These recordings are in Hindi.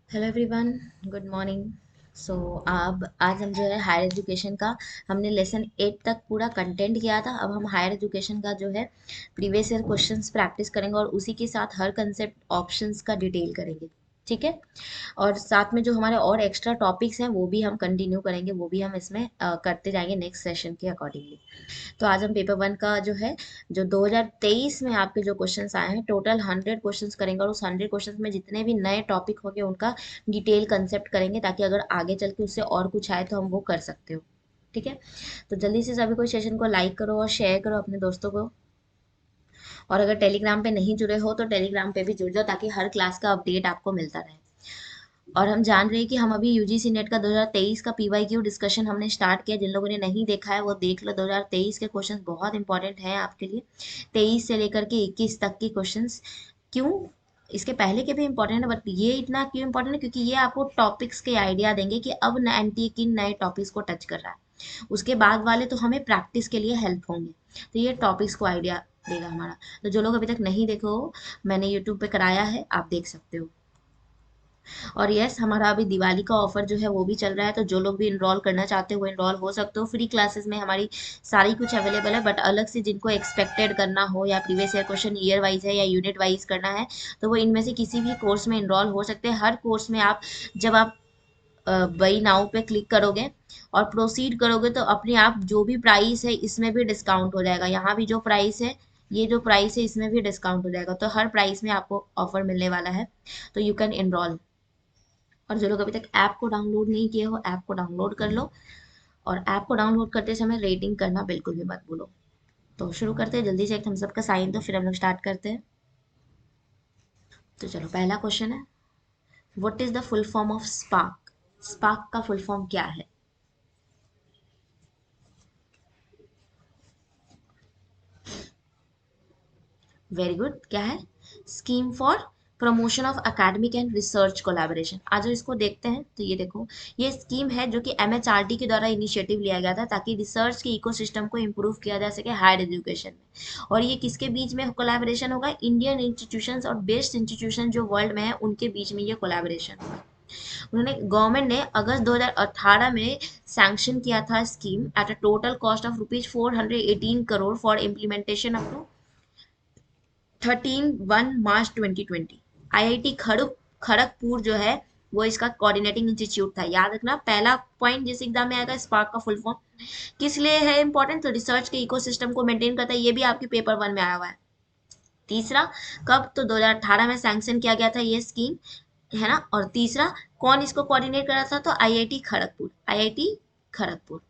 Hello everyone, good morning. So अब आज हम जो है हायर एजुकेशन का हमने लेसन 8 तक पूरा कंटेंट किया था। अब हम हायर एजुकेशन का जो है प्रीवियस ईयर क्वेश्चंस प्रैक्टिस करेंगे और उसी के साथ हर कंसेप्ट ऑप्शंस का डिटेल करेंगे। ठीक है। और साथ में जो हमारे और एक्स्ट्रा टॉपिक्स हैं वो भी हम कंटिन्यू करेंगे, वो भी हम इसमें करते जाएंगे नेक्स्ट सेशन के अकॉर्डिंगली। तो आज हम पेपर वन का जो है, जो 2023 में आपके जो क्वेश्चंस आए हैं, टोटल 100 क्वेश्चंस करेंगे और उस 100 क्वेश्चंस में जितने भी नए टॉपिक होंगे उनका डिटेल कंसेप्ट करेंगे, ताकि अगर आगे चल के उससे और कुछ आए तो हम वो कर सकते हो। ठीक है। तो जल्दी से सभी को सेशन को लाइक करो और शेयर करो अपने दोस्तों को। और अगर टेलीग्राम पे नहीं जुड़े हो तो टेलीग्राम पे भी जुड़ जाओ, ताकि हर क्लास का अपडेट आपको मिलता रहे। और हम जान रहे हैं कि हम अभी यूजीसी नेट का 2023 का पीवाईक्यू डिस्कशन हमने स्टार्ट किया। जिन लोगों ने नहीं देखा है वो देख लो। 2023 के क्वेश्चंस बहुत इंपॉर्टेंट हैं आपके लिए। 23 से लेकर के 21 तक के क्वेश्चंस। क्यों? इसके पहले के भी इंपॉर्टेंट है, बट ये इतना क्यों इंपॉर्टेंट है? क्योंकि ये आपको टॉपिक्स के आइडिया देंगे कि अब एनटीए किन नए टॉपिक्स को टच कर रहा है। उसके बाद वाले तो हमें प्रैक्टिस के लिए हेल्प होंगे। तो ये टॉपिक्स को आइडिया देगा हमारा। तो जो लोग अभी तक नहीं देखो, मैंने यूट्यूब पे कराया है, आप देख सकते हो। और यस, हमारा अभी दिवाली का ऑफर जो है वो भी चल रहा है। तो जो लोग भी इनरोल करना चाहते हो वो इनरोल हो सकते हो। फ्री क्लासेस में हमारी सारी कुछ अवेलेबल है, बट अलग से जिनको एक्सपेक्टेड करना हो या previous year question year wise है या यूनिट वाइज करना है, तो वो इनमें से किसी भी कोर्स में इनरोल हो सकते हैं। हर कोर्स में आप, जब आप बाई नाउ पे क्लिक करोगे और प्रोसीड करोगे, तो अपने आप जो भी प्राइस है इसमें भी डिस्काउंट हो जाएगा। यहाँ भी जो प्राइस है, ये जो प्राइस है इसमें भी डिस्काउंट हो जाएगा। तो हर प्राइस में आपको ऑफर मिलने वाला है। तो यू कैन इनरोल। और जो लोग अभी तक ऐप को डाउनलोड नहीं किए हो, ऐप को डाउनलोड कर लो। और ऐप को डाउनलोड करते समय रेटिंग करना बिल्कुल भी मत भूलो। तो शुरू करते हैं जल्दी से। एक थम्स अप का साइन दो, फिर हम लोग स्टार्ट करते हैं। तो चलो, पहला क्वेश्चन है, what is the full form of spark? Spark का फुल फॉर्म क्या है? Very good. क्या है? Scheme for promotion of academic and research collaboration. आज हम इसको देखते हैं। तो ये देखो, ये स्कीम है जो कि एमएचआरडी के द्वारा इनिशिएटिव लिया गया था, ताकि रिसर्च के इकोसिस्टम को इम्प्रूव किया जा सके हायर एजुकेशन में। और ये किसके बीच में कोलैबोरेशन होगा? इंडियन इंस्टीट्यूशंस और बेस्ट इंस्टीट्यूशन जो वर्ल्ड में है उनके बीच में ये कोलैबोरेशन होगा। उन्होंने, गवर्नमेंट ने अगस्त 2018 में सैंक्शन किया था scheme at a total cost of ₹418 crore for implementation up to 13/1 March 2020। IIT Kharagpur जो है वो इसका कोऑर्डिनेटिंग इंस्टीट्यूट था। याद रखना, पहला पॉइंट जिस एग्जाम में आएगा, स्पार्क का फुल फॉर्म किस लिए है इंपॉर्टेंट? तो रिसर्च के इकोसिस्टम को मेंटेन करता है। ये भी आपके पेपर वन में आया हुआ है। तीसरा, कब? तो 2018 में सैंक्शन किया गया था ये स्कीम, है ना। और तीसरा, कौन इसको कोऑर्डिनेट कर रहा था? तो IIT Kharagpur, IIT Kharagpur.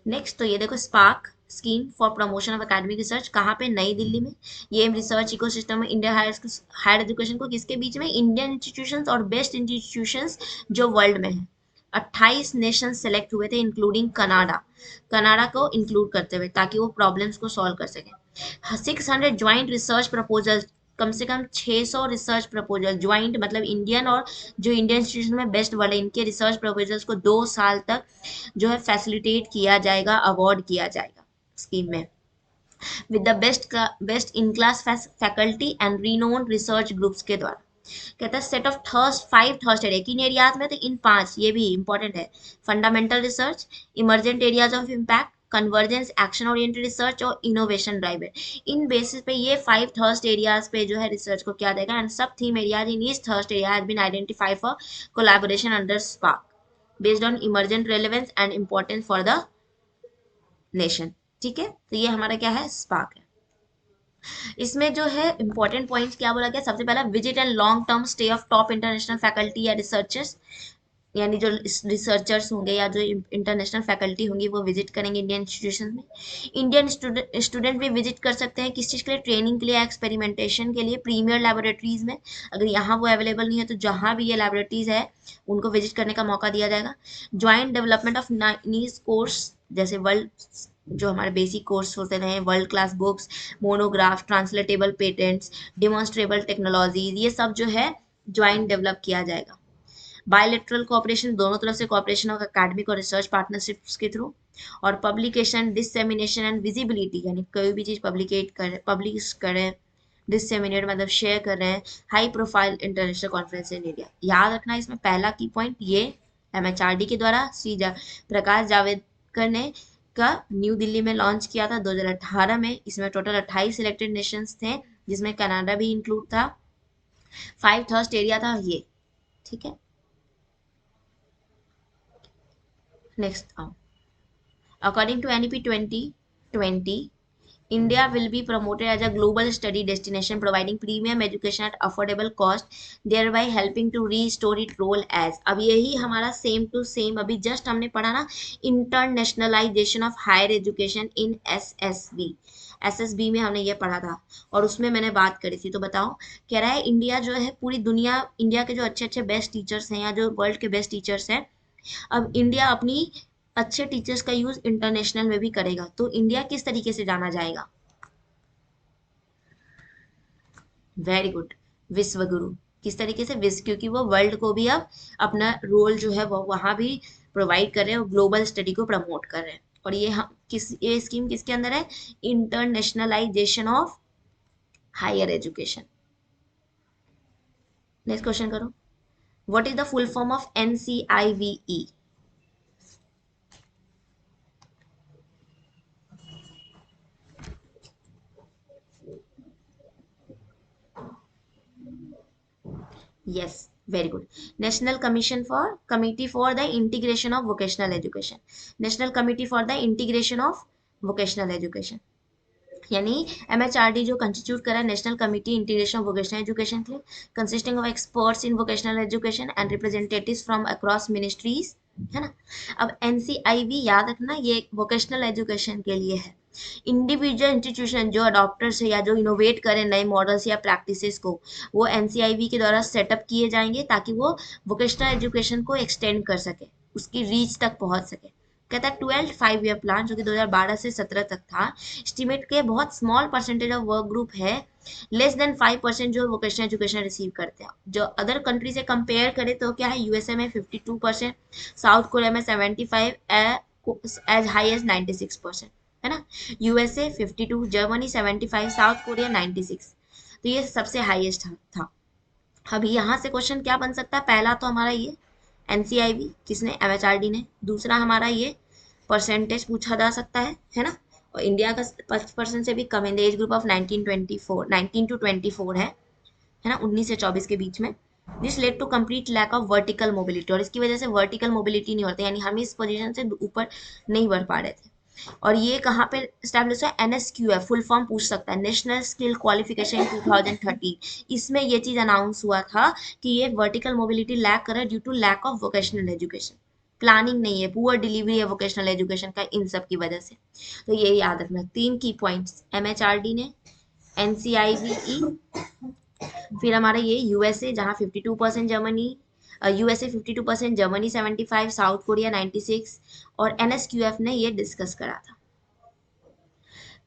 Next, तो ये देखो, spark scheme for promotion of academic research कहाँ पे? नई दिल्ली में। ये रिसर्च इकोसिस्टम में इंडिया हायर एजुकेशन को किसके बीच में? इंडियन इंस्टीट्यूशंस और बेस्ट इंस्टीट्यूशंस जो वर्ल्ड में है। 28 नेशन सेलेक्ट हुए थे, इंक्लूडिंग कनाडा। कनाडा को इंक्लूड करते हुए, ताकि वो प्रॉब्लम्स को सॉल्व कर सके। 600 ज्वाइंट रिसर्च प्रपोजल, कम से कम 600 रिसर्च प्रपोजल ज्वाइंट, मतलब इंडियन और जो इंडियन इंस्टीट्यूशन में बेस्ट वाले, इनके रिसर्च प्रपोजल्स को 2 साल तक जो है फैसिलिटेट किया जाएगा, अवार्ड किया जाएगा स्कीम में, with the best in class faculty and renowned research groups के द्वारा। कहता है set of thrust 5 thrust area, किन एरियाज में? तो इन 5, ये भी इंपॉर्टेंट है। Fundamental research, emergent areas of impact, convergence, action oriented research और इनोवेशन ड्राइवर। इन बेसिस पे ये 5 थर्स्ट एरियाज पे जो है रिसर्च को क्या देगा। And sub theme areas in each thrust area has been identified for collaboration under SPARK based on emergent relevance and importance for the nation. ठीक है। तो ये हमारा क्या है? स्पार्क है। इसमें जो है इंपॉर्टेंट पॉइंट्स क्या बोला गया? सबसे पहला, visit and long term stay of top international faculty या रिसर्चर्स, यानी जो रिसर्चर्स होंगे या जो इंटरनेशनल फैकल्टी होंगी वो विजिट करेंगे इंडियन इंस्टीट्यूशन में। इंडियन स्टूडेंट भी विजिट कर सकते हैं, किस चीज़ के लिए? ट्रेनिंग के लिए, एक्सपेरिमेंटेशन के लिए, प्रीमियर लेबोरेटरीज में। अगर यहाँ वो अवेलेबल नहीं है तो जहाँ भी ये लेबोरेटरीज है उनको विजिट करने का मौका दिया जाएगा। Joint development of niche course, जैसे वर्ल्ड, जो हमारे बेसिक कोर्स होते रहे, world class books, monograph, translatable patents, demonstrable technologies, ये सब जो है ज्वाइंट डेवलप किया जाएगा। बायलेटरल कोऑपरेशन, दोनों तरफ से कोऑपरेशन होगा एकेडमिक और रिसर्च पार्टनरशिप्स के थ्रू। और पब्लिकेशन, डिससेमिनेशन एंड विजिबिलिटी, यानी कोई भी चीज़ पब्लिकेट करें, पब्लिश करें, डिसेमिनेट मतलब शेयर कर रहे हैं high profile international conference in India. याद रखना इसमें पहला की पॉइंट ये एमएचआरडी के द्वारा प्रकाश जावड़ेकर ने का न्यू दिल्ली में लॉन्च किया था 2018 में। इसमें टोटल 28 सिलेक्टेड नेशंस थे जिसमें कनाडा भी इंक्लूड था। 5 थर्स्ट एरिया था ये, ठीक है। नेक्स्ट आओ, according to NEP 2020 India will be promoted as a global study destination providing premium education at affordable cost, thereby helping to restore its role as। अब यही हमारा सेम टू सेम अभी जस्ट हमने पढ़ा ना, internationalisation of higher education in SSB. SSB में हमने ये पढ़ा था और उसमें मैंने बात करी थी। तो बताओ, कह रहा है इंडिया जो है पूरी दुनिया, इंडिया के जो अच्छे अच्छे बेस्ट टीचर्स हैं या जो वर्ल्ड के बेस्ट टीचर्स हैं, अब इंडिया अपनी अच्छे टीचर्स का यूज इंटरनेशनल में भी करेगा। तो इंडिया किस तरीके से जाना जाएगा? वेरी गुड, विश्व गुरु। किस तरीके से? विश्व, क्योंकि वो वर्ल्ड को भी अब अपना रोल जो है वो वहां भी प्रोवाइड कर रहे हैं और ग्लोबल स्टडी को प्रमोट कर रहे हैं। और ये हम किस, ये स्कीम किसके अंदर है? Internationalisation of higher education. Next question करो, what is the full form of NCIVE? Yes, very good. National Commission for Committee for the Integration of Vocational Education. National Committee for the Integration of Vocational Education, यानी एमएचआरडी जो कंस्टिट्यूट करा है national committee integration of vocational education के लिए, consisting of experts in vocational education and representatives from across ministries, है ना। अब एनसीआईवी याद रखना, ये वोकेशनल एजुकेशन के लिए है। इंडिविजुअल इंस्टीट्यूशन जो अडॉप्टर्स है या जो इनोवेट करें नए मॉडल्स या प्रैक्टिसेस को, वो एनसीआईवी के द्वारा सेटअप किए जाएंगे ताकि वो वोकेशनल एजुकेशन को एक्सटेंड कर सके, उसकी रीच तक पहुंच सके। कहता है 12 5 ईयर प्लान जो कि 2012 से 17 तक था, एस्टिमेट के बहुत small percentage of work group है, लेस देन 5% जो वोकेशनल एजुकेशन रिसीव करते हैं। जो अदर कंट्री से कंपेयर करें तो क्या है, यूएसए में 52%, साउथ कोरिया में 75, एज हाई एज 96%, है ना। USA 52, Germany 75, south Korea 96। तो ये सबसे हाईएस्ट था। अब यहाँ से क्वेश्चन क्या बन सकता है? पहला तो हमारा ये एनसीआईवी किसने? एमएचआरडी ने। दूसरा हमारा ये परसेंटेज पूछा जा सकता है ना। और इंडिया का 5% से भी कम in the age group of 19 to 24 है ना, 19 से 24 के बीच में। This led to complete lack of vertical mobility, और इसकी वजह से वर्टिकल मोबिलिटी नहीं होती, यानी हम इस पोजीशन से ऊपर नहीं बढ़ पा रहे थे। और ये कहाँ पे स्टैब्लिश है? एनएसक्यूएफ, फुल फॉर्म पूछ सकता है, नेशनल स्किल क्वालिफिकेशन 2013। इसमें ये चीज अनाउंस हुआ था कि ये वर्टिकल मोबिलिटी लैक कर रहा है due to lack of vocational education. Planning नहीं है, पुअर डिलीवरी है वोकेशनल एजुकेशन का, इन सब की वजह से। तो ये याद रखना, 3 की पॉइंट्स, एमएचआरडी ने, एनसीआईवीई, फिर हमारा ये यूएसए जहाँ 52%, Germany, USA 52%, Germany 75, south Korea 96, और एनएसक्यूएफ ने ये डिस्कस करा था।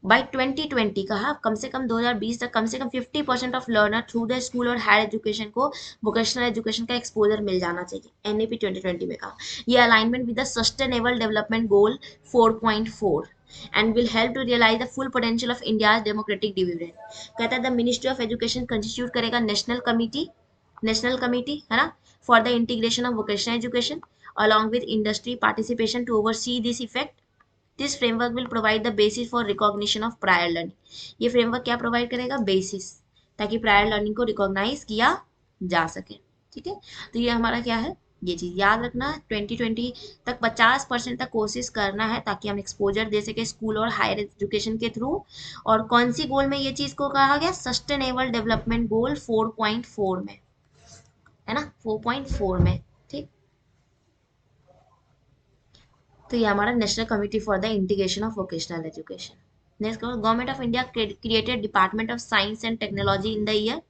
बाई 2020 कहा कम से कम 2020 तक कम से कम 50% of learner through the school और हायर एजुकेशन को वोकेशनल एजुकेशन का एक्सपोजर मिल जाना चाहिए, एनईपी 2020 में कहा। ये alignment with the sustainable development goal 4.4 and will help to realize the full potential of India's democratic dividend। कहता है the ministry of education constitute करेगा नेशनल कमिटी, है ना, for the integration of vocational education along with industry participation to oversee this effect। This framework will provide the basis for recognition of prior learning. ये फ्रेमवर्क क्या प्रोवाइड करेगा? बेसिस, ताकि प्रायर लर्निंग को रिकॉग्नाइज किया जा सके, ठीक है। तो ये हमारा क्या है, ये चीज याद रखना, 2020 तक 50% तक कोशिश करना है ताकि हम एक्सपोजर दे सके स्कूल और हायर एजुकेशन के थ्रू। और कौन सी गोल में ये चीज को कहा गया? सस्टेनेबल डेवलपमेंट गोल 4.4 में, है ना, 4.4 में, ठीक। तो ये हमारा national committee for the integration of vocational education. Next करो, government of India created department of science and technology in the year.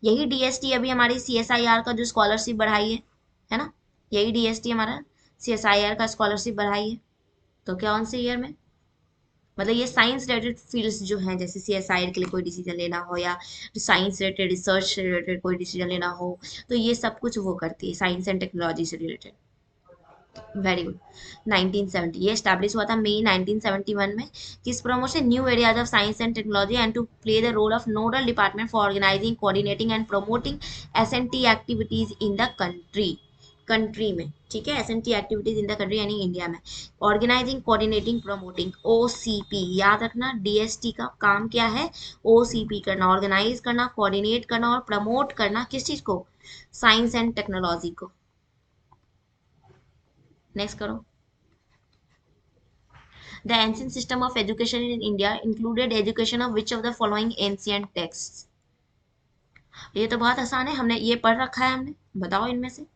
यही डीएसटी अभी हमारी सीएसआईआर का जो स्कॉलरशिप बढ़ाई है ना, यही डीएसटी हमारा सीएसआईआर का स्कॉलरशिप बढ़ाई है। तो क्या कौन से ईयर में? मतलब ये साइंस रिलेटेड फील्ड्स जो हैं, जैसे सीएसआईआर के लिए कोई डिसीजन लेना हो या साइंस रिलेटेड रिसर्च से रिलेटेड कोई डिसीजन लेना हो, तो ये सब कुछ वो करती है साइंस एंड टेक्नोलॉजी से रिलेटेड। Very good. 1970 ये स्टैब्लिश हुआ था मई 1971 में। किस promotion new areas of science and technology and to play the role of nodal department for organising coordinating and promoting SNT activities in the country. Country में, ठीक है, SNT activities in the country यानी इंडिया में। ऑर्गेनाइजिंग कोऑर्डिनेटिंग प्रमोटिंग, ओसीपी याद रखना। डीएसटी का काम क्या है? ओसीपी करना, ऑर्गेनाइज करना, कोऑर्डिनेट करना और प्रमोट करना किस चीज को? साइंस एंड टेक्नोलॉजी को। नेक्स्ट करो। The ancient system of education in India included education of which of the following ancient texts? ये तो बहुत आसान है, हमने ये पढ़ रखा है हमने, बताओ इनमें से।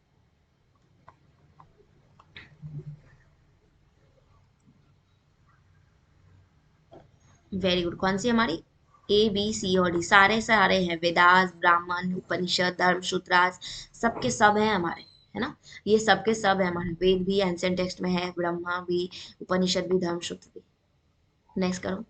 Very good. कौन सी हमारी? ए बी सी और डी, सारे सारे हैं। वेदास, ब्राह्मण, उपनिषद, धर्म सूत्रास, सबके सब हैं हमारे, है ना। ये सबके सब है हमारे। वेद भी एंशिएंट टेक्स्ट में है, ब्रह्मा भी, उपनिषद भी, धर्म सूत्र भी। नेक्स्ट करो।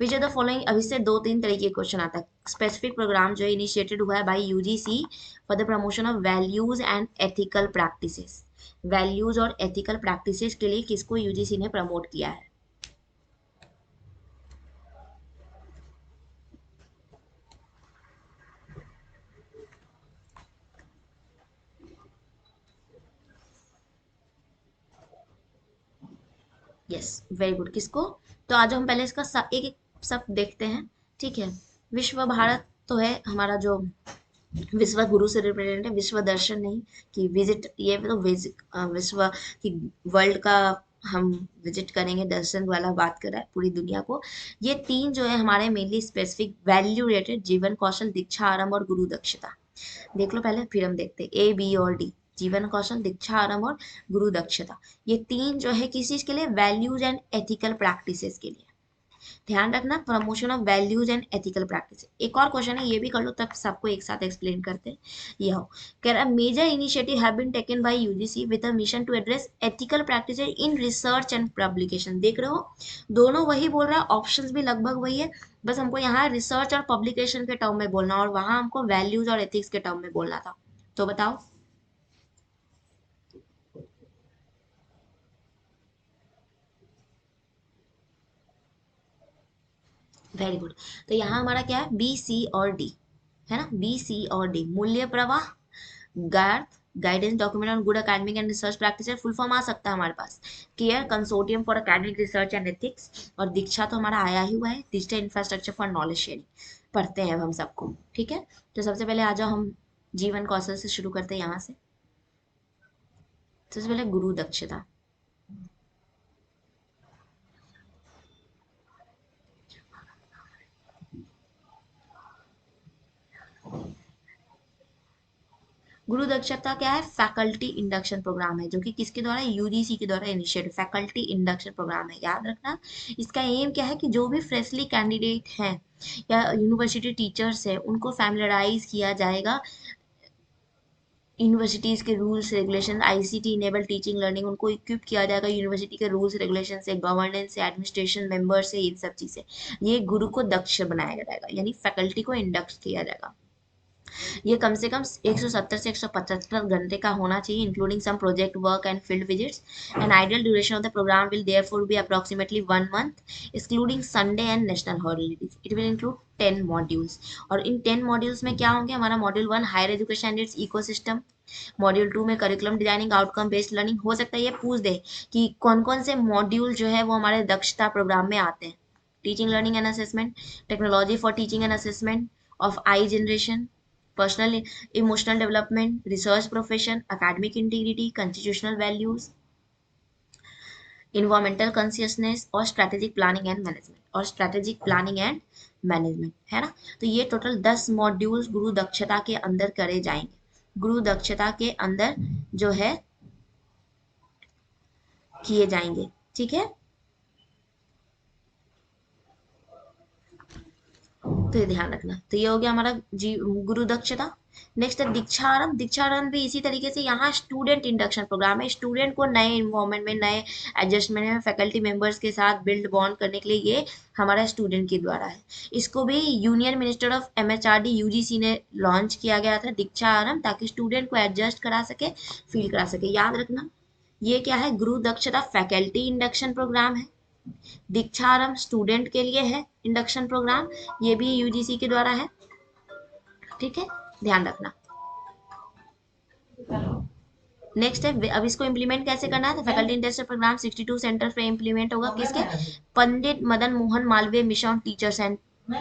विच आर द फॉलोइंग, अभी से दो तीन तरीके के क्वेश्चन आता है। स्पेसिफिक प्रोग्राम जो इनिशिएटेड हुआ है bye UGC for the promotion of values and ethical practices. Values और एथिकल प्रैक्टिसेस के लिए किसको यूजीसी ने प्रमोट किया है? Yes, very good. किसको? तो आज हम पहले इसका एक एक सब देखते हैं, ठीक है। विश्व भारत तो है हमारा जो विश्व गुरु से रिप्रेजेंट है, विश्व दर्शन नहीं कि विजिट, ये तो विश्व की वर्ल्ड का हम विजिट करेंगे, दर्शन वाला बात कर रहा है पूरी दुनिया को। ये तीन जो है हमारे मेनली स्पेसिफिक वैल्यू रिलेटेड, जीवन कौशल, दीक्षा आरंभ और गुरु दक्षता। देख लो पहले, फिर हम देखते हैं ए बी और डी। जीवन कौशल, दीक्षा आरंभ और गुरु दक्षता, ये तीन जो है किस चीज के लिए? वैल्यूज एंड एथिकल प्रैक्टिसेस के लिए। ध्यान रखना, promotion of values and ethical practice. एक और क्वेश्चन है, ये भी कर लो तब सबको एक साथ एक्सप्लेन करते हैं। ये हो, कह रहा major initiative have been taken by UGC with a mission to address ethical practices in research and publication. देख रहे हो, दोनों वही बोल रहा है, ऑप्शंस भी लगभग वही है, बस हमको यहाँ रिसर्च और पब्लिकेशन के टर्म में बोलना और वहां हमको वैल्यूज और एथिक्स के टर्म में बोलना था। तो बताओ। Very good. तो यहाँ हमारा क्या है? बी सी और डी, है ना। बी सी और डी, मूल्य प्रवाह, गार्थ, guidance document on good academic and research practice, full form आ सकता है हमारे पास। CARE consortium for academic research and ethics. और दीक्षा तो हमारा आया ही हुआ है, digital infrastructure for knowledge sharing. पढ़ते हैं अब हम सबको, ठीक है। तो सबसे पहले आ जाओ, हम जीवन कौशल से शुरू करते हैं यहाँ से। सबसे पहले गुरु दक्षता। गुरु दक्षता क्या है? फैकल्टी इंडक्शन प्रोग्राम है, जो कि किसके द्वारा? यूजीसी के द्वारा इनिशिएट फैकल्टी इंडक्शन प्रोग्राम है, याद रखना। इसका एम क्या है कि जो भी फ्रेशली कैंडिडेट हैं या यूनिवर्सिटी टीचर्स है, उनको फैमिलराइज किया जाएगा यूनिवर्सिटीज के rules regulation, ICT enable teaching learning, उनको इक्विप किया जाएगा यूनिवर्सिटी के रूल्स रेगुलेशन से, गवर्नेंस से, एडमिनिस्ट्रेशन मेंबर से, इन सब चीज से। ये गुरु को दक्ष बनाया जाएगा, यानी फैकल्टी को इंडक्ट किया जाएगा। ये कम से कम 170 से 175 घंटे का होना चाहिए, including some project work and field visits. An ideal duration of the programme will therefore be approximately 1 month, excluding Sunday and national holidays. It will include 10 modules. और इन 10 मॉड्यूल्स में क्या होंगे? हमारा module 1 higher education and its ecosystem, module 2 में curriculum designing, outcome based learning. हो सकता है ये पूछ दे कि कौन कौन से मॉड्यूल जो है वो हमारे दक्षता प्रोग्राम में आते हैं। Teaching learning and assessment, technology for teaching and assessment of I generation, personal emotional development, research profession, academic integrity, constitutional values, environmental consciousness और strategic planning and management, और strategic planning and management, है ना। तो ये टोटल 10 मॉड्यूल्स गुरु दक्षता के अंदर करे जाएंगे। गुरु दक्षता के अंदर जो है किए जाएंगे, ठीक है। तो ये ध्यान रखना। तो ये हो गया हमारा जी गुरु दक्षता। नेक्स्ट है दीक्षारंभ। दीक्षारंभ भी इसी तरीके से, यहाँ स्टूडेंट इंडक्शन प्रोग्राम है, स्टूडेंट को नए इन्वायरमेंट में, नए एडजस्टमेंट में फैकल्टी मेंबर्स के साथ बिल्ड बॉन्ड करने के लिए ये हमारा स्टूडेंट के द्वारा है। इसको भी union minister of MHRD UGC ने लॉन्च किया गया था दीक्षा आरंभ, ताकि स्टूडेंट को एडजस्ट करा सके, फील करा सके। याद रखना ये क्या है, गुरु दक्षता फैकल्टी इंडक्शन प्रोग्राम है। दीक्षारम स्टूडेंट के लिए है इंडक्शन प्रोग्राम, ये भी यूजीसी के द्वारा है, ठीक है, ध्यान रखना। नेक्स्ट है, अब इसको इम्प्लीमेंट कैसे करना है, तो फैकल्टी इंडस्ट्रियल प्रोग्राम 62 सेंटर पे इम्प्लीमेंट होगा, किसके, Pandit Madan Mohan Malaviya mission on teachers and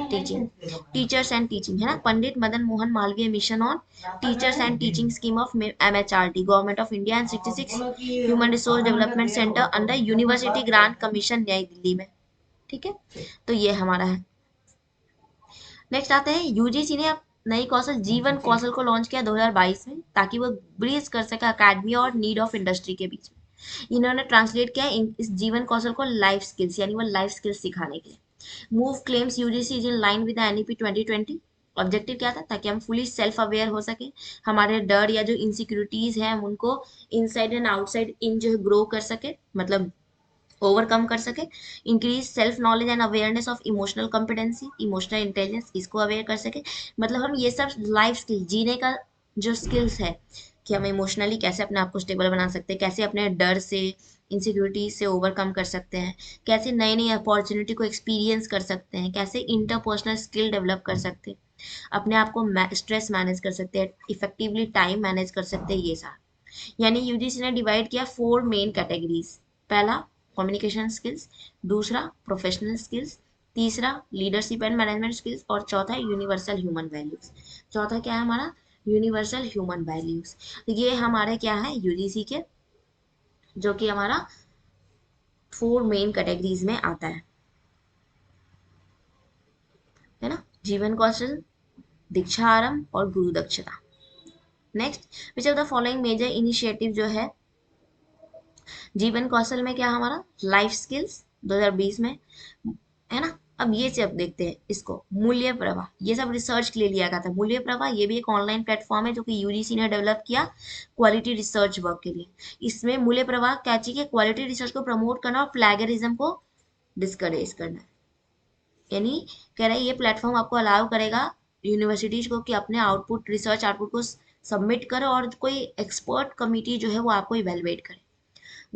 teaching, teachers and teaching है ना, Pandit Madan Mohan Malaviya mission on teachers and teaching scheme of MHRD government of India and 66 human resource development centre under university grant commission नई दिल्ली में, ठीक है, तो ये हमारा है। नेक्स्ट आते हैं, यूजीसी ने अब नई कौशल जीवन कौशल को लॉन्च किया 2022 में, ताकि वो ब्रीज कर सके अकेडमी और नीड ऑफ इंडस्ट्री के बीच में। इन्होंने ट्रांसलेट किया इस जीवन कौशल को लाइफ स्किल्स, यानी वो लाइफ स्किल्स सिखाने के लिए। Move claims UGC is in line with NEP 2020। Objective क्या था, ताकि हम फुली सेल्फ अवेयर हो सके, हमारे डर या जो इनसिक्योरिटीज हैं हम उनको इनसाइड एंड आउटसाइड इन जो ग्रो कर सके, मतलब ओवरकम कर सके। Increase self knowledge and awareness of emotional competency, emotional intelligence, इसको अवेयर कर सके। मतलब हम ये सब लाइफ स्किल, जीने का जो स्किल्स है कि हम इमोशनली कैसे अपने आप को स्टेबल बना सकते हैं, कैसे अपने डर से इनसिक्योरिटीज से ओवरकम कर सकते हैं, कैसे नई नई अपॉर्चुनिटी को एक्सपीरियंस कर सकते हैं, कैसे इंटरपर्सनल स्किल डेवलप कर सकते हैं, अपने आप को स्ट्रेस मैनेज कर सकते हैं, इफेक्टिवली टाइम मैनेज कर सकते हैं, ये सारा। यानी यूजीसी ने डिवाइड किया 4 मेन कैटेगरीज। पहला कम्युनिकेशन स्किल्स, दूसरा प्रोफेशनल स्किल्स, तीसरा लीडरशिप एंड मैनेजमेंट स्किल्स, और चौथा यूनिवर्सल ह्यूमन वैल्यूज। चौथा क्या है हमारा, यूनिवर्सल ह्यूमन वैल्यूज। तो ये हमारे क्या है यूजीसी के, जो कि हमारा 4 मेन कैटेगरीज में आता है ना, जीवन कौशल, दीक्षा आरंभ और Guru Dakshata. Next, which of the following major initiative जो है जीवन कौशल में, क्या हमारा लाइफ स्किल्स 2020 में है ना। अब ये सब देखते हैं इसको, मूल्य प्रवाह, ये सब रिसर्च के लिए लिया गया था। मूल्य प्रवाह ये भी एक ऑनलाइन प्लेटफॉर्म है जो कि यूजीसी ने डेवलप किया क्वालिटी रिसर्च वर्क के लिए। इसमें मूल्य प्रवाह क्या चाहिए, क्वालिटी रिसर्च को प्रमोट करना और प्लेगरिज्म को डिस्करेज करना। यानी कह रहा है ये प्लेटफॉर्म आपको अलाउ करेगा यूनिवर्सिटीज को कि अपने आउटपुट, रिसर्च आउटपुट को सबमिट करो और कोई एक्सपर्ट कमिटी जो है वो आपको इवेलुएट करे।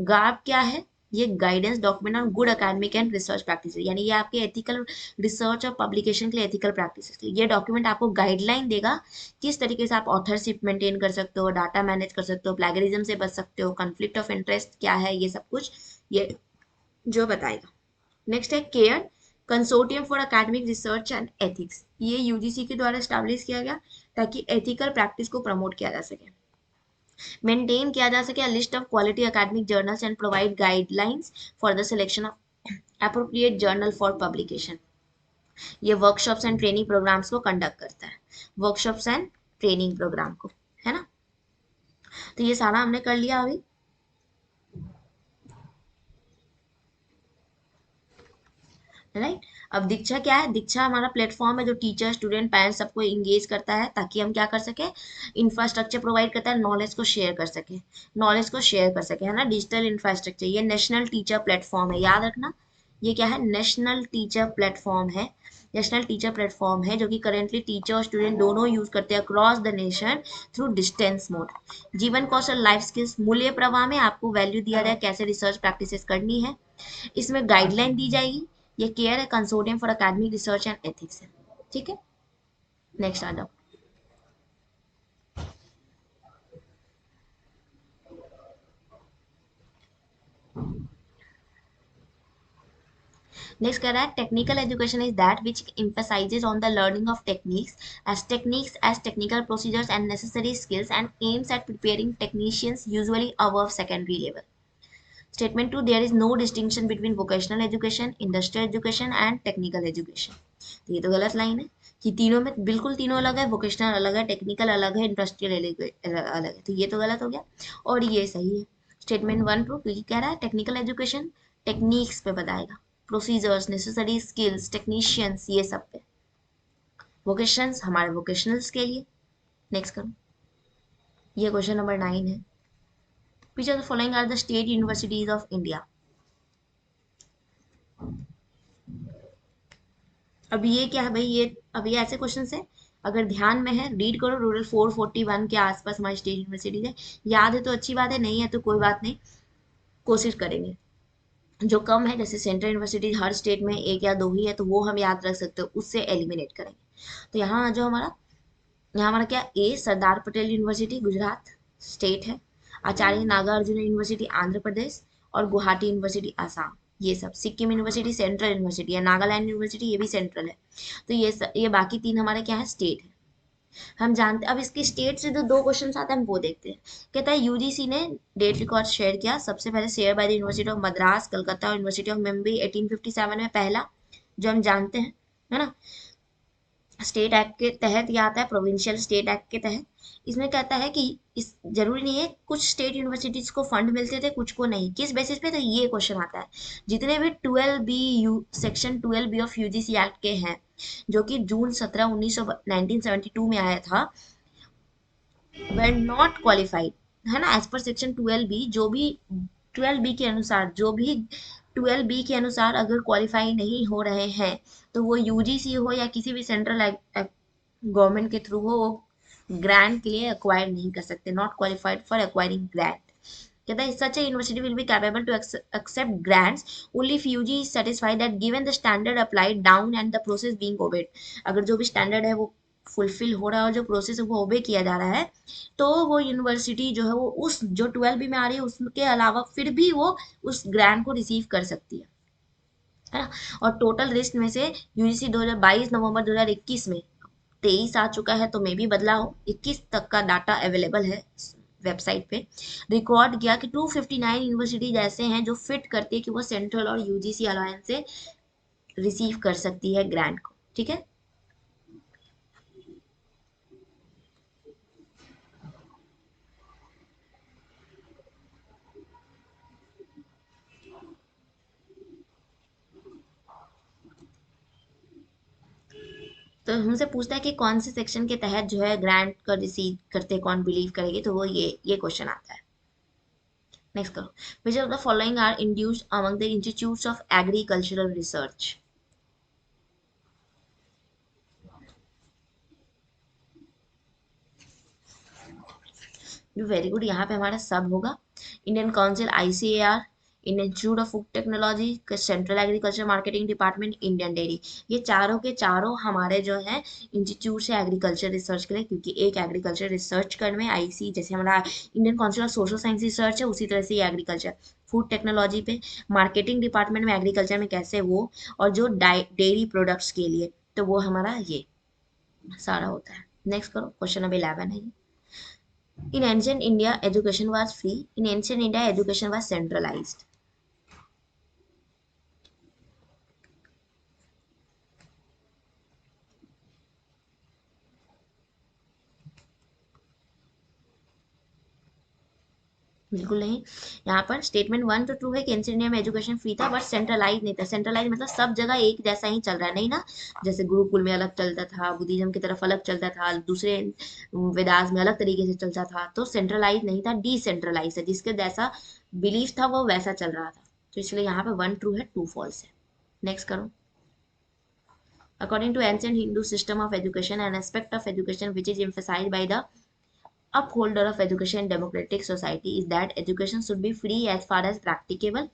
गार्प क्या है, ये guidance document on good academic and research practice, यानी ये आपके एथिकल रिसर्च और पब्लिकेशन के लिए एथिकल प्रैक्टिस के लिए ये डॉक्यूमेंट आपको गाइडलाइन देगा किस तरीके से आप ऑथरशिप मेंटेन कर सकते हो, डाटा मैनेज कर सकते हो, प्लेगरिज्म से बच सकते हो, कॉन्फ्लिक्ट ऑफ इंटरेस्ट क्या है, ये सब कुछ ये जो बताएगा। नेक्स्ट है care consortium for academic research and ethics, ये यूजीसी के द्वारा स्टैब्लिश किया गया ताकि एथिकल प्रैक्टिस को प्रमोट किया जा सके, मेंटेन किया जा सके list of quality academic journals and provide guidelines for the selection of appropriate journal for publication. ये वर्कशॉप्स एंड ट्रेनिंग प्रोग्राम्स को कंडक्ट करता है, वर्कशॉप्स एंड ट्रेनिंग प्रोग्राम को, है ना। तो ये सारा हमने कर लिया अभी, राइट। अब दीक्षा क्या है, दीक्षा हमारा प्लेटफॉर्म है जो टीचर, स्टूडेंट, पेरेंट्स सबको इंगेज करता है ताकि हम क्या कर सके, इंफ्रास्ट्रक्चर प्रोवाइड करता है, नॉलेज को शेयर कर सके, नॉलेज को शेयर कर सके, है ना, डिजिटल इंफ्रास्ट्रक्चर। ये नेशनल टीचर प्लेटफॉर्म है, याद रखना, ये क्या है, नेशनल टीचर प्लेटफॉर्म है, नेशनल टीचर प्लेटफॉर्म है जो कि करेंटली टीचर और स्टूडेंट दोनों यूज करते हैं across the nation through distance mode. जीवन कौशल लाइफ स्किल्स, मूल्य प्रवाह में आपको वैल्यू दिया जाए कैसे रिसर्च प्रैक्टिसेस करनी है, इसमें गाइडलाइन दी जाएगी। ये केयर है consortium for academic research and ethics है, ठीक है। नेक्स्ट आ जाओ, नेक्स्ट कह रहा है technical education is that which emphasizes on the learning of techniques as technical procedures and necessary skills and aims at preparing technicians usually above secondary level. Statement 2, there is no distinction between vocational education, industrial education and technical education. तो ये तो गलत लाइन है कि तीनों में बिल्कुल तीनों अलग है, वोकेशनल अलग है, टेक्निकल अलग है, इंडस्ट्रियल अलग है, तो ये तो गलत हो गया और ये सही है। स्टेटमेंट 1 ट्रू, क्योंकि कह रहा है टेक्निकल एजुकेशन टेक्निक्स पे बताएगा, प्रोसीजर्स, नेसेसरी स्किल्स, टेक्नीशियंस, ये सब पे। वोकेशंस हमारे वोकेशनल्स के लिए। नेक्स्ट करो, ये क्वेश्चन नंबर 9 है, which of the following are the state universities of India। अब ये क्या है भाई, ये अब ये ऐसे क्वेश्चन है, अगर ध्यान में है रीड करो, रूरल 441 के आसपास हमारी स्टेट यूनिवर्सिटीज है, याद है तो अच्छी बात है, नहीं है तो कोई बात नहीं, कोशिश करेंगे। जो कम है, जैसे सेंट्रल यूनिवर्सिटी हर स्टेट में एक या दो ही है, तो वो हम याद रख सकते हो, उससे एलिमिनेट करेंगे। तो यहाँ जो हमारा, यहाँ हमारा क्या, ए सरदार पटेल यूनिवर्सिटी गुजरात स्टेट है, आचार्य नागार्जुन यूनिवर्सिटी आंध्र प्रदेश, और गुवाहाटी यूनिवर्सिटी आसाम। ये सब सिक्किम यूनिवर्सिटी सेंट्रल यूनिवर्सिटी है, नागालैंड यूनिवर्सिटी ये भी सेंट्रल है। तो ये बाकी तीन हमारे क्या है, स्टेट है। हम जानते, अब इसके स्टेट से जो दो क्वेश्चन आते हैं हम वो देखते हैं। कहता है यूजीसी ने डेट रिकॉर्ड शेयर किया, सबसे पहले share by the university of Madras, Calcutta और यूनिवर्सिटी ऑफ मुंबई 1857 में पहला, जो हम जानते हैं, है ना। स्टेट एक्ट के तहत यह आता है, प्रोविंशियल स्टेट एक्ट के तहत। इसमें कहता है कि इस जरूरी नहीं है, कुछ स्टेट यूनिवर्सिटीज को फंड मिलते थे, कुछ को नहीं, किस बेसिस पे, तो ये क्वेश्चन आता है। जितने भी 12B you section 12B of UGC act के हैं, जो कि जून 17 1972 में आया था, वेर नॉट क्वालिफाइड, है ना, एज पर सेक्शन 12B, जो भी 12B के अनुसार, जो भी 12B के अनुसार अगर क्वालिफाई नहीं हो रहे हैं, तो वो यूजीसी हो या किसी भी सेंट्रल गवर्नमेंट के थ्रू हो, वो ग्रांट के लिए अक्वायर नहीं कर सकते, not qualified for acquiring grant. कहता है such a university will be capable to accept grants only if UG is satisfied that given the standard applied down and the process being obeyed। अगर जो भी स्टैंडर्ड है वो फुलफिल हो रहा है और जो प्रोसेस है वो ओबे किया जा रहा है, तो वो यूनिवर्सिटी जो है वो उस जो 12B में आ रही है उसके अलावा फिर भी वो उस ग्रांट को रिसीव कर सकती है ना। और टोटल लिस्ट में से यूजीसी 2022 नवंबर 2021 में, 23 आ चुका है तो मे भी बदला हो, 21 तक का डाटा अवेलेबल है वेबसाइट पे, रिकॉर्ड किया कि 259 यूनिवर्सिटीज ऐसे हैं जो फिट करती है कि वो सेंट्रल और यूजीसी अलायंस से रिसीव कर सकती है ग्रांट को। ठीक है, तो हमसे पूछता है कि कौन से सेक्शन के तहत जो है ग्रांट का रिसीव करते, कौन बिलीव करेगी, तो वो ये क्वेश्चन आता है। नेक्स्ट करो, which of the following are induced among the institutes of agricultural research. Very good, यहाँ पे हमारा सब होगा। Indian council, ICAR, Indian institute of food technology, central agriculture marketing department, Indian dairy, ये चारों के चारों हमारे जो है इंस्टीट्यूट है एग्रीकल्चर रिसर्च के लिए, क्योंकि एक एग्रीकल्चर रिसर्च करने में आईसी, जैसे हमारा Indian council of social science research है, उसी तरह से ये एग्रीकल्चर फूड टेक्नोलॉजी पे, मार्केटिंग डिपार्टमेंट में एग्रीकल्चर में कैसे वो, और जो डेयरी प्रोडक्ट्स के लिए, तो वो हमारा ये सारा होता है। नेक्स्ट करो, क्वेश्चन नंबर 11 है। In ancient India, education was free. In ancient India, education was centralized. बिल्कुल नहीं। यहाँ पर स्टेटमेंट 1 तो ट्रू है कि एंशियंट इंडिया में एजुकेशन फ्री था, बट सेंट्रलाइज नहीं था। सेंट्रलाइज मतलब सब जगह एक जैसा ही चल रहा है, नहीं ना। जैसे गुरुकुल में अलग चलता था, बुद्धिज्म की तरफ अलग चलता था, दूसरे वेदास में अलग तरीके से चलता था, तो सेंट्रलाइज नहीं था, डिसेंट्रलाइज है, जिसके जैसा बिलीफ था वो वैसा चल रहा था। तो इसलिए यहाँ पे 1 ट्रू है, 2 फॉल्स है। नेक्स्ट करो। According to ancient Hindu system of education, an aspect of education which is emphasized by the upholder of education democratic society is that education should be free as far as practicable.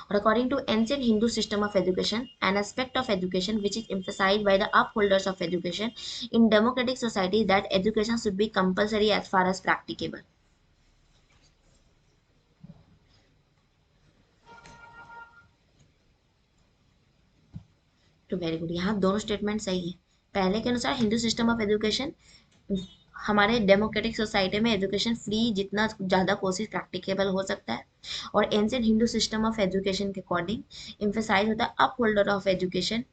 Or according to ancient Hindu system of education, an aspect of education which is emphasized by the upholders of education in democratic society is that education should be compulsory as far as practicable. तो वेरी गुड, यहाँ दोनों स्टेटमेंट सही है। पहले के अनुसार हिंदू सिस्टम ऑफ एजुकेशन, हमारे डेमोक्रेटिक सोसाइटी में एजुकेशन फ्री, जितना ज़्यादा कोशिश प्रैक्टिकेबल हो सकता है। और ancient Hindu system of education के अकॉर्डिंग एम्फेसाइज होता है up holder of education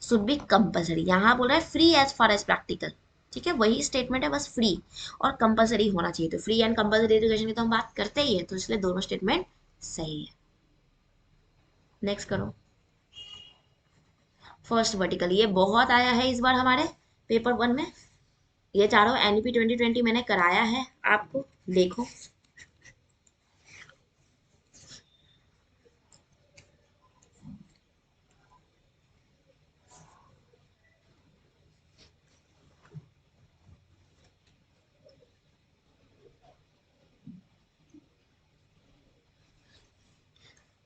should be compulsory. यहाँ बोल रहा है free as far as practical. ठीक है, वही स्टेटमेंट है, बस फ्री और कंपलसरी होना चाहिए। तो फ्री एंड कंपलसरी एजुकेशन की तो हम बात करते ही है, तो इसलिए दोनों स्टेटमेंट सही है। नेक्स्ट करो। फर्स्ट वर्टिकल, ये बहुत आया है इस बार हमारे पेपर 1 में। ये चारों एनईपी 2020 मैंने कराया है आपको, देखो।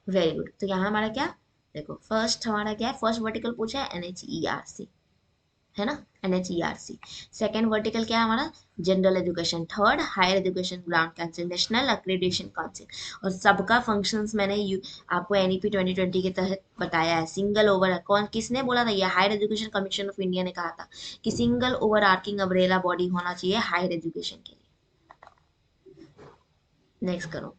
Very good. तो यहाँ हमारा क्या, देखो फर्स्ट हमारा क्या है, फर्स्ट वर्टिकल पूछा है NHERC, है ना, NHERC। सेकेंड वर्टिकल क्या है हमारा, general education. Third higher education grant council, national accreditation council. और सबका फंक्शंस मैंने आपको NEP 2020 के तहत बताया है। सिंगल ओवर, कौन किसने बोला था, ये higher education commission of India ने कहा था कि single overarching umbrella body होना चाहिए हायर एजुकेशन के लिए। नेक्स्ट करो।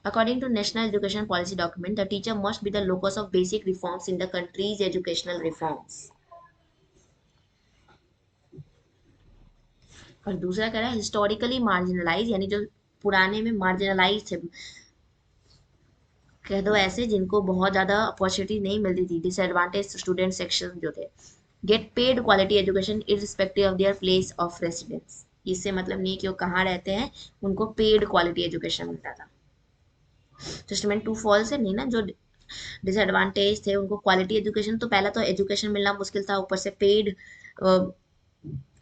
According to National Education Policy document, the teacher must be the locus of basic reforms in the country's educational reforms. और दूसरा कह रहा है हिस्टोरिकली मार्जिनलाइज, यानी जो पुराने में मार्जिनलाइज थे, कह दो ऐसे जिनको बहुत ज़्यादा अपॉर्चुनिटी नहीं मिलती थी, डिसएडवांटेज स्टूडेंट सेक्शन जो थे, get paid quality education irrespective of their place of residence. इससे मतलब नहीं कि वो कहाँ रहते हैं, उनको पेड क्वालिटी एजुकेशन मिलता था। तो स्टेटमेंट टू फॉल्स है नहीं ना, जो डिसएडवांटेज थे उनको क्वालिटी एजुकेशन, तो पहला तो एजुकेशन मिलना मुश्किल था, ऊपर से पेड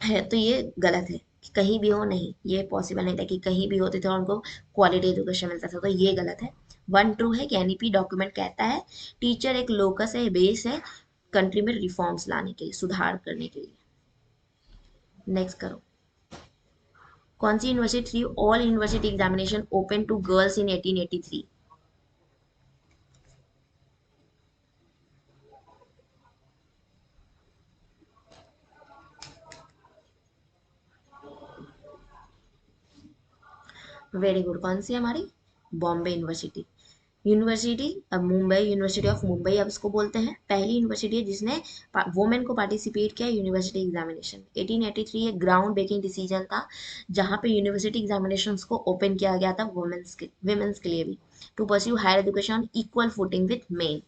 है, तो ये गलत है कि कहीं भी हो, नहीं ये पॉसिबल नहीं था कि कहीं भी होते थे और उनको क्वालिटी एजुकेशन मिलता था, तो ये गलत है। वन ट्रू है कि NEP डॉक्यूमेंट कहता है टीचर एक लोकस है, बेस है कंट्री में रिफॉर्म्स लाने के लिए, सुधार करने के लिए। नेक्स्ट करो। कौन सी यूनिवर्सिटी थी all university examination open to girls in 1883? Very good. कौन सी है हमारी, बॉम्बे यूनिवर्सिटी। यूनिवर्सिटी, अब मुंबई, यूनिवर्सिटी ऑफ मुंबई अब इसको बोलते हैं, पहली यूनिवर्सिटी है जिसने वुमेन को पार्टिसिपेट किया यूनिवर्सिटी एग्जामिनेशन। 1883 एक ग्राउंड ब्रेकिंग डिसीजन था जहाँ पे यूनिवर्सिटी एग्जामिनेशन को ओपन किया गया था वुमेन्स के लिए भी, to pursue higher education equal footing with men.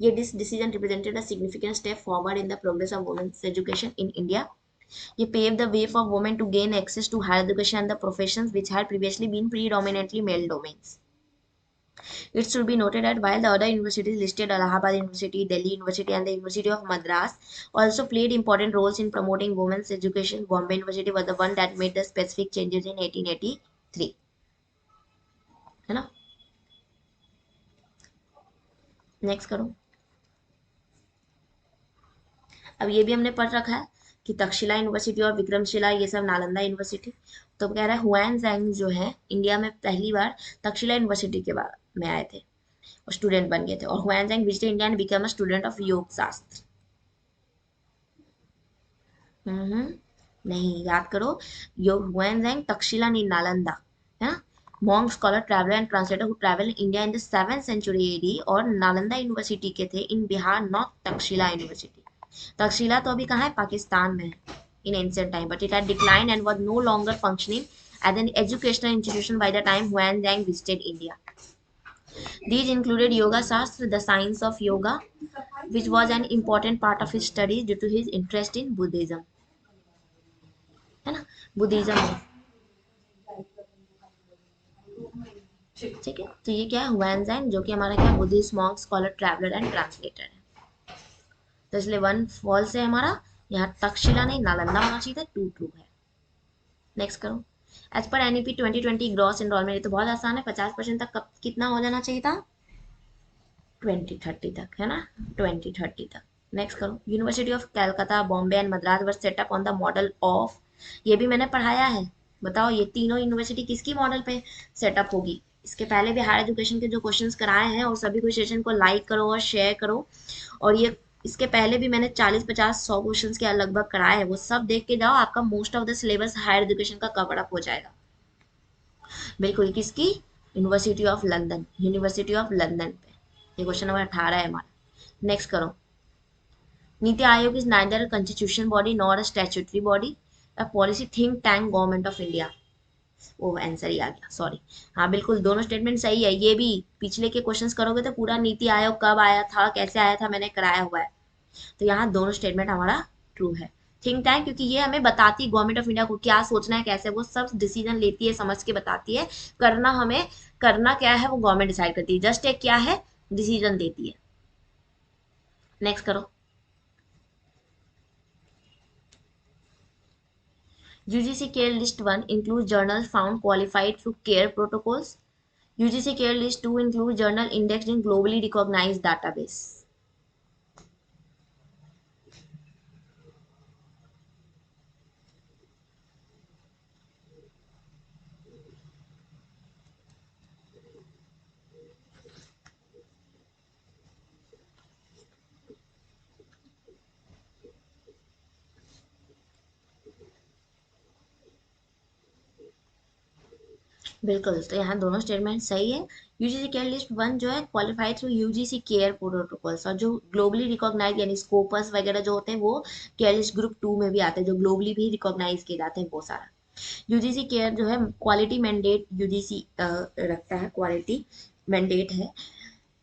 ये decision represented a significant step forward in the progress of womens education in India. ये paved the way for women to gain access to higher education and the professions which had previously been predominantly male domains. It should be noted that while the other universities listed, Allahabad University, Delhi University, and the University of Madras also played important roles in promoting women's education, Bombay University was the one that made the specific changes in 1883. है ना, नेक्स्ट करो। अब ये भी हमने पढ़ रखा है कि तक्षशिला यूनिवर्सिटी और विक्रमशिला ये सब नालंदा यूनिवर्सिटी। तो कह रहा है हुआन जैंग जो है इंडिया में पहली बार तक्षशिला यूनिवर्सिटी के बाद में आए थे और स्टूडेंट बन गए थे, और हुआन Zang visited India and became a student of Yoga Shastra. नहीं, याद करो, योग हुआन जैंग तक्षशिला नहीं, नालंदा, है ना। Monk scholar traveller and translator who travel India in the 7th century AD और नालंदा यूनिवर्सिटी के थे in Bihar, not Takshashila university. Takshashila तो अभी कहाँ है, पाकिस्तान में है in ancient time, but it had declined and was no longer functioning as an educational institution by the time Huan Zhang visited India. These included Yoga Shastra, the science of yoga, which was an important part of his studies due to his interest in Buddhism. है ना, बुद्धिज्म में, ठीक है। तो ये क्या है, हुआन जैन जो कि हमारा क्या, Buddhist monk scholar traveller and translator है। तो इसलिए वन फॉल्स है हमारा, यहाँ तक्षशिला नहीं नालंदा होना चाहिए था, टू ट्रू है। नेक्स्ट करो। As per NEP 2020 gross enrolment, ये तो बहुत आसान है, 50% तक कब कितना हो जाना चाहिए था, 2030 तक, है ना, 2030 तक। नेक्स्ट करो। University of Calcutta, Bombay and Madras were set up on the model of, ये भी मैंने पढ़ाया है। बताओ ये तीनों यूनिवर्सिटी किसकी मॉडल पे सेटअप होगी। इसके पहले भी हायर एजुकेशन के जो क्वेश्चंस कराए हैं, और सभी को सेशन को लाइक करो और शेयर करो। और ये इसके पहले भी मैंने 40 50 100 क्वेश्चंस के लगभग कराए हैं, वो सब देख के जाओ, आपका most of the syllabus higher education का कवर अप हो जाएगा। बिल्कुल, किसकी, university of London, university of London पे। ये क्वेश्चन नंबर 18 है हमारा। नेक्स्ट करो। NITI Aayog is neither constitution body nor a statutory body, a policy think tank government of India. वो आंसर ही आ गया, सॉरी। हाँ बिल्कुल, दोनों स्टेटमेंट सही है। ये भी पिछले के क्वेश्चंस करोगे तो पूरा नीति आयोग कब आया था, कैसे आया था, मैंने कराया हुआ है। तो यहाँ दोनों स्टेटमेंट हमारा ट्रू है। थिंक टैंक क्योंकि ये हमें बताती है गवर्नमेंट ऑफ इंडिया को क्या सोचना है, कैसे वो सब डिसीजन लेती है, समझ के बताती है। करना हमें, करना क्या है वो गवर्नमेंट डिसाइड करती है, जस्ट एक क्या है, डिसीजन देती है। नेक्स्ट करो। UGC care list 1 includes journals found qualified through care protocols. UGC care list 2 include journal indexed in globally recognized database. बिल्कुल, तो यहाँ दोनों स्टेटमेंट सही है। यूजीसी केयर लिस्ट वन जो है qualified through UGC care protocols, और जो ग्लोबली रिकॉग्नाइज यानी स्कोपस वगैरह जो होते हैं वो केयर लिस्ट ग्रुप 2 में भी आते हैं, जो ग्लोबली भी रिकॉग्नाइज किए जाते हैं वो सारा। यूजीसी केयर जो है क्वालिटी मैंडेट यूजीसी रखता है, क्वालिटी मैंडेट है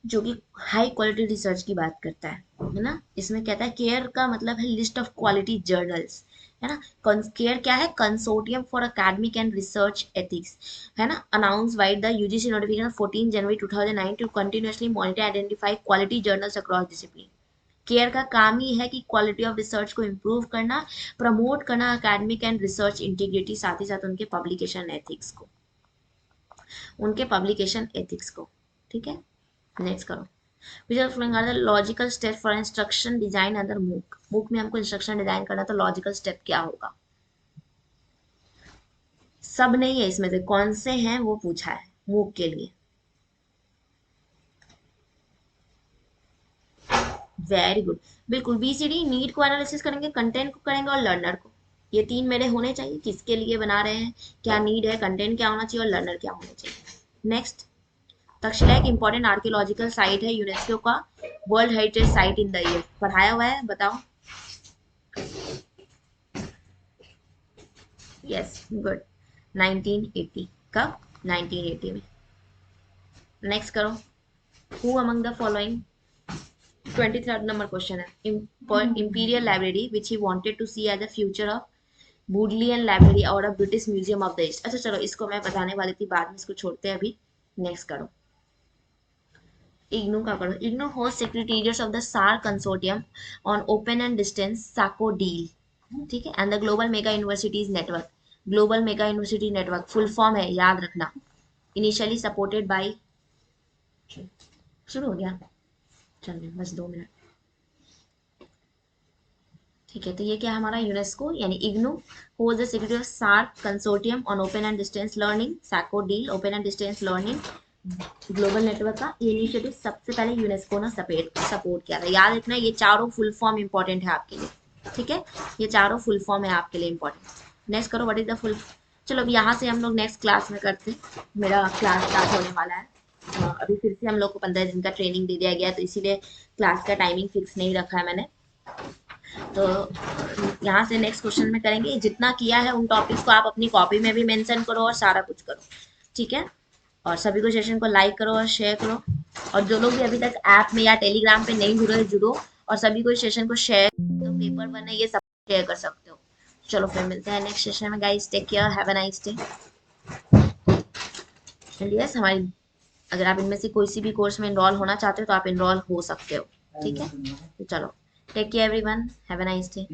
जो कि हाई क्वालिटी रिसर्च की बात करता है ना। इसमें कहता है केयर का मतलब है लिस्ट ऑफ क्वालिटी जर्नल्स, है ना। केयर क्या है, consortium for academic and research ethics, है ना। Announce by the UGC notification 14 January 2009 to continuously monitor identify quality journals across discipline. CARE का काम ही है कि क्वालिटी ऑफ रिसर्च को इम्प्रूव करना, प्रमोट करना एकेडमिक एंड रिसर्च इंटीग्रिटी, साथ ही साथ उनके पब्लिकेशन एथिक्स को, ठीक है। नेक्स्ट करो। which are following are the logical step for instruction design under MOOC में हमको इंस्ट्रक्शन डिजाइन करना, तो लॉजिकल स्टेप क्या होगा। सब नहीं है इसमें से, कौन से हैं वो पूछा है MOOC के लिए। वेरी गुड, बिल्कुल। बीसीडी नीड को एनालिसिस करेंगे, कंटेंट को करेंगे और लर्नर को। ये तीन मेरे होने चाहिए, किसके लिए बना रहे हैं, क्या नीड है, कंटेंट क्या होना चाहिए और लर्नर क्या होना चाहिए। नेक्स्ट, तक्षशिला एक इंपॉर्टेंट आर्कियोलॉजिकल साइट है, यूनेस्को का world heritage site in the year. पढ़ाया हुआ है, बताओ। Yes, good. 1980, कब, 1980 में। नेक्स्ट करो। Who among the following, 23rd number question है। Imperial library which he wanted to see as a future of Bodleian library और a British museum of the east. अच्छा चलो, इसको मैं बताने वाली थी, बाद में इसको छोड़ते हैं अभी। नेक्स्ट करो। इग्नू का करो। IGNOU host secretariats of the SAARC consortium on open and distance साको डील, ठीक है, and the global mega universities network. Global mega university network full form है, याद रखना। इनिशियली सपोर्टेड बाय, शुरू हो गया, चलिए बस 2 मिनट, ठीक है। तो ये क्या है हमारा, यूनेस्को यानी IGNOU hold the secretary of SAARC consortium on open and distance learning, SACODiL, open and distance learning, global network का ये इनिशिएटिव सबसे पहले यूनेस्को ने सपोर्ट किया था। याद रखना, ये चारों फुल फॉर्म इंपॉर्टेंट है आपके लिए, ठीक है। ये चारों फुल फॉर्म है आपके लिए इंपॉर्टेंट। नेक्स्ट करो, व्हाट इज द फुल। चलो अब यहाँ से हम लोग नेक्स्ट क्लास में करते हैं, मेरा क्लास स्टार्ट होने वाला है। अभी फिर से हम लोग को 15 दिन का ट्रेनिंग दे दिया गया, तो इसीलिए क्लास का टाइमिंग फिक्स नहीं रखा है मैंने। तो यहाँ से नेक्स्ट क्वेश्चन में करेंगे, जितना किया है उन टॉपिक्स को आप अपनी कॉपी में भी मेंशन करो और सारा कुछ करो, ठीक है। और सभी को सेशन को लाइक करो और शेयर करो, और जो लोग भी अभी तक ऐप में या टेलीग्राम पे नहीं जुड़े जुड़ो, और सभी को सेशन को शेयर, तो पेपर बने ये सब शेयर कर सकते हो। चलो फिर मिलते हैं नेक्स्ट सेशन में guys, take care, have a nice day. And yes, हमारी, अगर आप इनमें से कोई सी भी कोर्स में इनरोल होना चाहते हो तो आप इनरोल हो सकते हो, ठीक है। तो चलो, take care everyone, have a nice day.